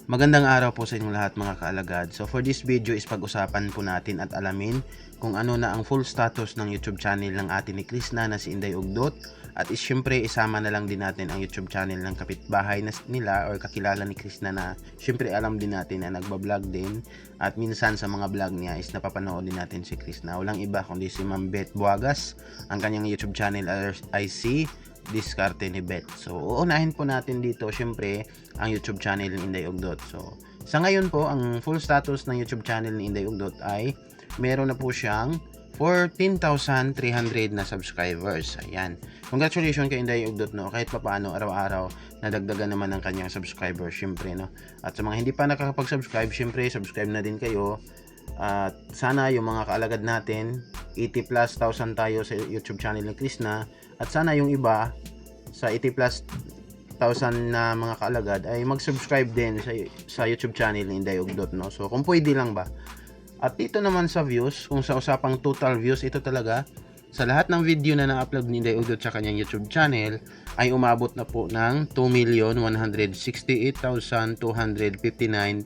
Magandang araw po sa inyong lahat mga kaalagad. So for this video is pag-usapan po natin at alamin kung ano na ang full status ng YouTube channel ng atin ni Krishna na si Inday Ugdot. At syempre isama na lang din natin ang YouTube channel ng kapitbahay nila or kakilala ni Krishna na syempre alam din natin na nagbablog din. At minsan sa mga vlog niya is napapanood din natin si Krishna. Walang iba kundi si Ma'am Beth Buagas. Ang kanyang YouTube channel ay si Diskarte ni Beth. So, uunahin po natin dito syempre ang YouTube channel ni Inday Ugdot. So, sa ngayon po, ang full status ng YouTube channel ni Inday Ugdot ay meron na po siyang 14,300 na subscribers. Ayan. Congratulations kay Inday Ugdot, no? Kahit papaano, araw-araw, nadagdagan naman ang kanyang subscribers, syempre, no? At sa mga hindi pa nakakapag-subscribe, syempre, subscribe na din kayo. At sana yung mga kaalagad natin, 80,000+ tayo sa YouTube channel ni Krishna. At sana yung iba sa 80,000+ na mga kaalagad ay mag-subscribe din sa YouTube channel ni Inday Ugdot, no? So kung pwede lang ba. At dito naman sa views, kung sa usapang total views, ito talaga sa lahat ng video na na-upload ni Inday Ugdot sa kanyang YouTube channel ay umabot na po ng 2,168,259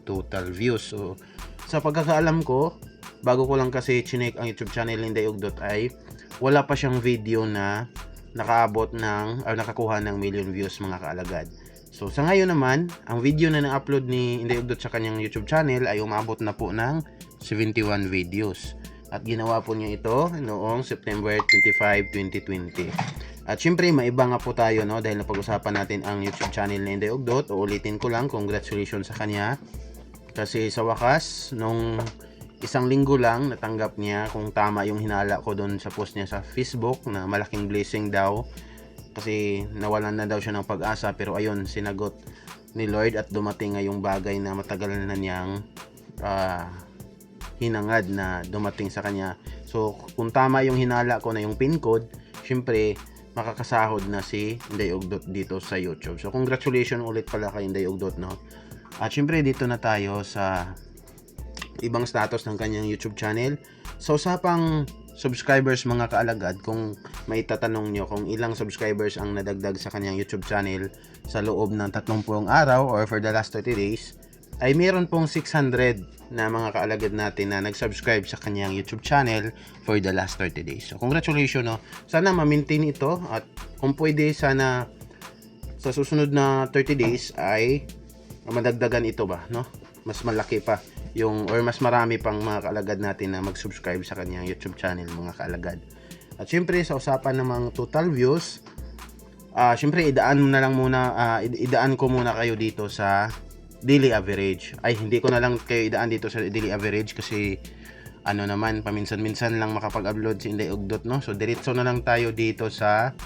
total views. So sa pagkakaalam ko, bago ko lang kasi chinek ang YouTube channel ni Inday Ugdot ay wala pa siyang video na nakaabot ng or nakakuha ng million views mga kaalagad. So sa ngayon naman, ang video na na-upload ni Inday Ugdot sa kanyang YouTube channel ay umabot na po ng 71 videos. At ginawa po niya ito noong September 25, 2020. At syempre, maiba nga po tayo, no? Dahil napag-usapan natin ang YouTube channel ni Inday Ugdot. Uulitin ko lang, congratulations sa kanya. Kasi sa wakas, nung isang linggo lang natanggap niya kung tama yung hinala ko doon sa post niya sa Facebook na malaking blessing daw kasi nawalan na daw siya ng pag-asa, pero ayun, sinagot ni Lord at dumating nga yung bagay na matagal na niyang hinangad na dumating sa kanya. So kung tama yung hinala ko na yung pin code, syempre makakasahod na si Inday Ugdot dito sa YouTube. So congratulations ulit pala kay Inday Ugdot, no? At syempre dito na tayo sa ibang status ng kanyang YouTube channel. So usapang subscribers mga kaalagad, kung may tatanong nyo kung ilang subscribers ang nadagdag sa kanyang YouTube channel sa loob ng 30 araw or for the last 30 days, ay meron pong 600 na mga kaalagad natin na nag-subscribe sa kanyang YouTube channel for the last 30 days. So congratulations, no? Sana ma-maintain ito at kung pwede sana sa susunod na 30 days ay madagdagan ito ba, no? Mas malaki pa yung or mas marami pang mga kaalagad natin na mag-subscribe sa kanyang YouTube channel mga kaalagad. At syempre sa usapan ng mga total views, syempre idaan ko muna kayo dito sa daily average. Ay, hindi ko na lang kayo idaan dito sa daily average kasi ano naman, paminsan-minsan lang makapag-upload si Inday Ugdot, no? So diretso na lang tayo dito sa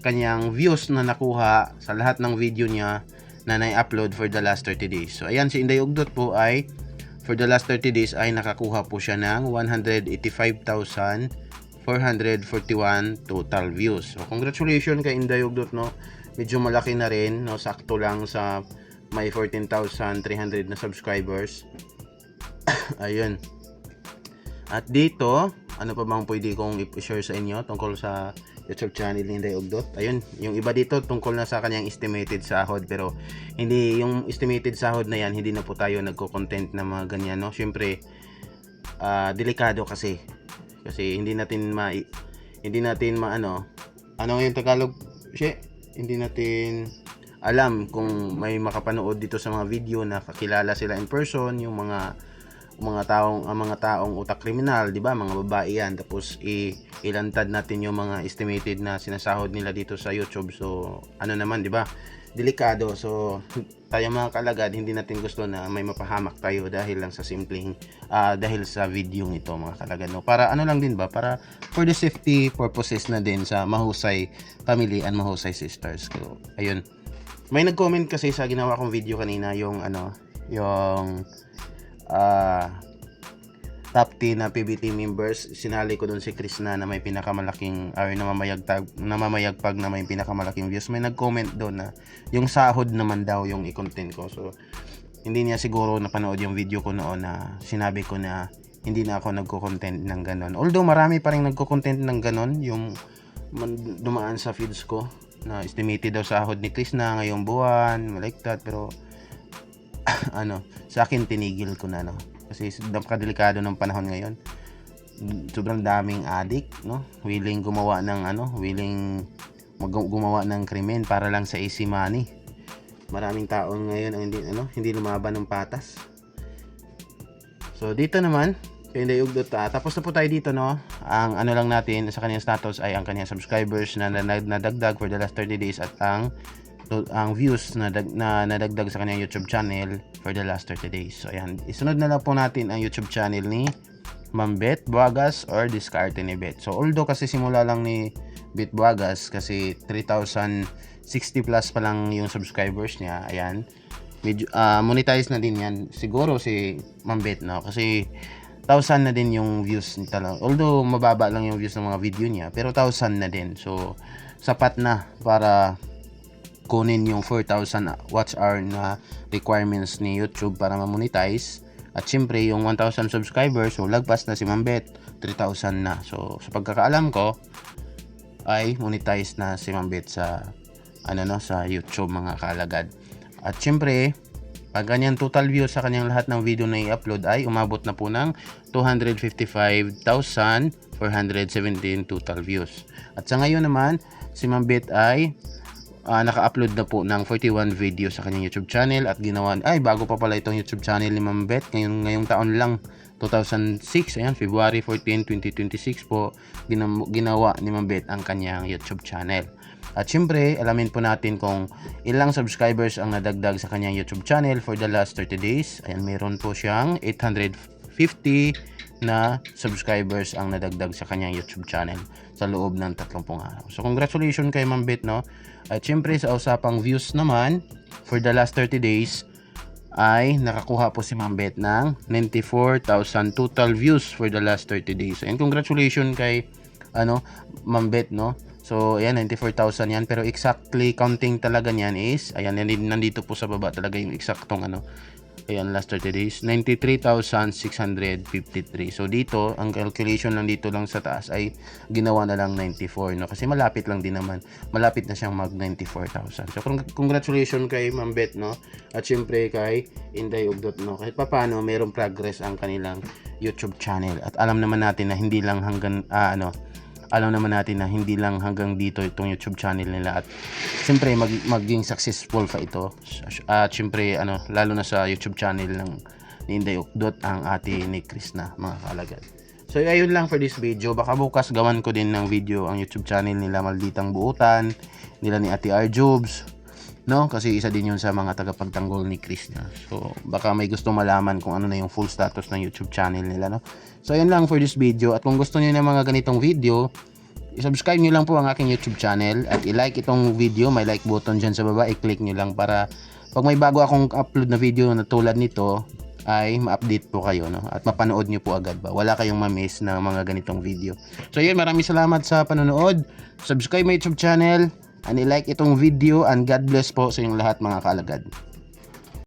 kanyang views na nakuha sa lahat ng video niya na na-upload for the last 30 days. So ayan, si Inday Ugdot po ay for the last 30 days ay nakakuha po siya ng 185,441 total views. So congratulations kay Inday Ugdot, no? Medyo malaki na rin, no? Sakto lang sa may 14,300 na subscribers. Ayun. At dito, ano pa bang pwede kong i-share sa inyo tungkol sa YouTube channel ni Inday Ugdot? Ayun, yung iba dito tungkol na sa kanyang estimated sahod, pero hindi yung estimated sahod na yan, hindi na po tayo nagko-content na mga ganyan, no? Syempre, delikado kasi hindi natin ano yung Tagalog? Hindi natin alam kung may makapanood dito sa mga video na kakilala sila in person, yung mga taong utak kriminal, di ba? Mga babae yan. Tapos ilantad natin yung mga estimated na sinasahod nila dito sa YouTube. So ano naman, di ba? Delikado. So tayo mga kalagad, hindi natin gusto na may mapahamak tayo dahil lang sa simpleng dahil sa video ito mga kalagad, no? Para ano lang din ba? Para for the safety purposes na din sa mahusay family and mahusay sisters. So ayun. May nag-comment kasi sa ginawa kong video kanina yung top 10 na PBT members. Sinali ko dun si Krishna na may pinakamalaking namamayagpag na may pinakamalaking views. May nag-comment doon na yung sahod naman daw yung i-content ko. So hindi niya siguro napanood yung video ko noon na sinabi ko na hindi na ako nagko-content ng ganon. Although marami pa rin nagko-content ng ganon, yung dumaan sa feeds ko na estimated daw sahod ni Krishna ngayong buwan, like that. Pero sa akin tinigil ko na, no, kasi napakadelikado ng panahon ngayon. Sobrang daming addict, no, willing gumawa ng krimen para lang sa easy money. Maraming tao ngayon ang hindi lumaban ng patas. So dito naman kay Inday Ugdot, tapos na po tayo dito, no. Ang lang natin sa kanyang status ay ang kanyang subscribers na nadagdag for the last 30 days at ang views na nadagdag sa kanyang YouTube channel for the last 30 days. So ayan, isunod na lang po natin ang YouTube channel ni Ma'am Bet Buagas or Diskarte ni Bet. So although kasi simula lang ni Bet Buagas kasi 3,060 plus pa lang yung subscribers niya, ayan, medyo monetize na din yan siguro si Ma'am Bet, no, kasi 1,000 na din yung views nito lang. Although mababa lang yung views ng mga video niya, pero 1,000 na din. So sapat na para kunin yung 4,000 watch hour na requirements ni YouTube para ma-monetize. At syempre yung 1,000 subscribers, so lagpas na si Ma'am Bet, 3,000 na. So sa pagkakaalam ko ay monetize na si Ma'am Bet sa sa YouTube, mga kaalagad. At syempre pag ganyan total views sa kanyang lahat ng video na i-upload ay umabot na po ng 255,417 total views. At sa ngayon naman si Ma'am Bet ay naka-upload na po ng 41 videos sa kanyang YouTube channel at bago pa pala itong YouTube channel ni Ma'am Bet, ngayong taon lang, 2006, ayan, February 14, 2026 po ginawa ni Ma'am Bet ang kanyang YouTube channel. At syempre alamin po natin kung ilang subscribers ang nadagdag sa kanyang YouTube channel for the last 30 days. Ayan, meron po siyang 850 na subscribers ang nadagdag sa kanyang YouTube channel sa loob ng 30 araw. So congratulations kay Ma'am Bet, no. At syempre sa usapang views naman, for the last 30 days ay nakakuha po si Ma'am Bet ng 94,000 total views for the last 30 days. And congratulations kay Ma'am Bet, no. So ayan, 94,000 yan, pero exactly counting talaga niyan is ayan, nandito po sa baba talaga yung eksaktong ayan, last 30 days, 93,653. So dito, ang calculation lang dito lang sa taas ay ginawa na lang 94, no? Kasi malapit lang din naman. Malapit na siyang mag 94,000. So congratulations kay Ma'am Bet, no? At syempre kay Inday Ugdot, no? Kahit papaano, mayroong progress ang kanilang YouTube channel. At alam naman natin na hindi lang hanggang dito itong YouTube channel nila, at siyempre maging successful pa ito. At siyempre lalo na sa YouTube channel ng ni Inday Ugdot, ang ate ni Chris na, mga kaalagad. So ayun lang for this video. Baka bukas gawan ko din ng video ang YouTube channel nila Malditang Buutan, nila ni Ate Arjobs, no, kasi isa din yun sa mga tagapagtanggol ni Chris na. So baka may gusto malaman kung ano na yung full status ng YouTube channel nila, no. So ayun lang for this video. At kung gusto niyo ng mga ganitong video, i-subscribe nyo lang po ang aking YouTube channel at i-like itong video. May like button dyan sa baba, i-click nyo lang para pag may bago akong upload na video na tulad nito ay ma-update po kayo, no? At mapanood nyo po agad ba, wala kayong ma-miss na mga ganitong video. So yun, maraming salamat sa panonood. Subscribe my YouTube channel and i-like itong video, and God bless po sa inyong lahat, mga kaalagad.